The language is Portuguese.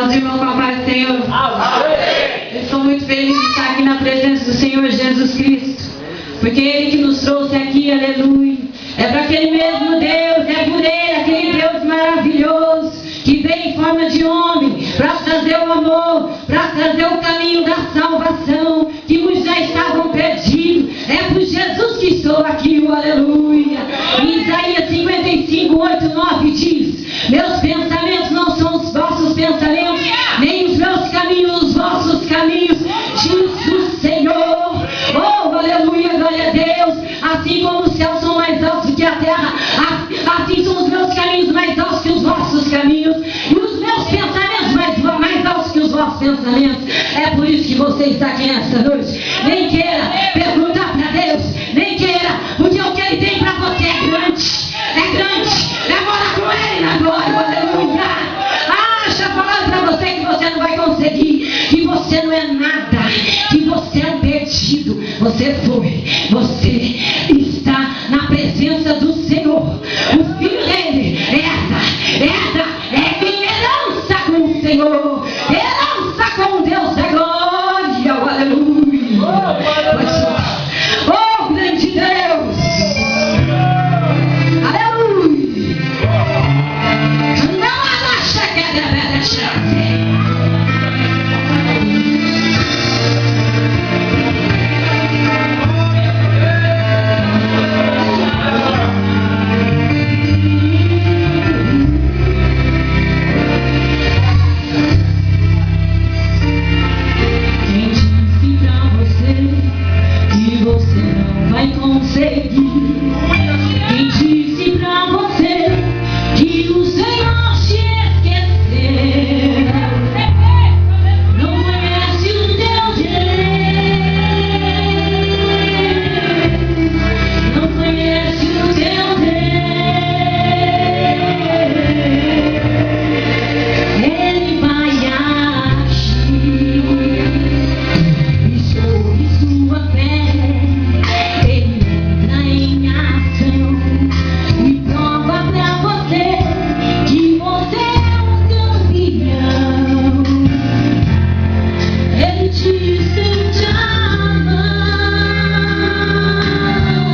Os irmãos com a paz do Senhor. Eu estou muito feliz de estar aqui na presença do Senhor Jesus Cristo, porque Ele que nos trouxe aqui, aleluia. É para aquele mesmo Deus, é por Ele, aquele Deus maravilhoso, que veio em forma de homem, para trazer o amor, para trazer o caminho da salvação, que muitos já estavam perdidos. É por Jesus que estou aqui, aleluia. Em Isaías 55, 8, 9 diz: meus pensamentos não são os vossos pensamentos, nem os meus caminhos, os vossos caminhos, diz o Senhor. Oh, aleluia, glória a Deus. Assim como os céus são mais altos que a terra, assim são os meus caminhos mais altos que os vossos caminhos, e os meus pensamentos mais altos que os vossos pensamentos. É por isso que você está aqui nesta noite. Nem queira perguntar para Deus, nem queira, porque o que Ele tem para você é grande. É grande. É morar com Ele na glória, aleluia. Acha falando para você que você não vai conseguir, que você não é nada, que você é um perdido. Você foi.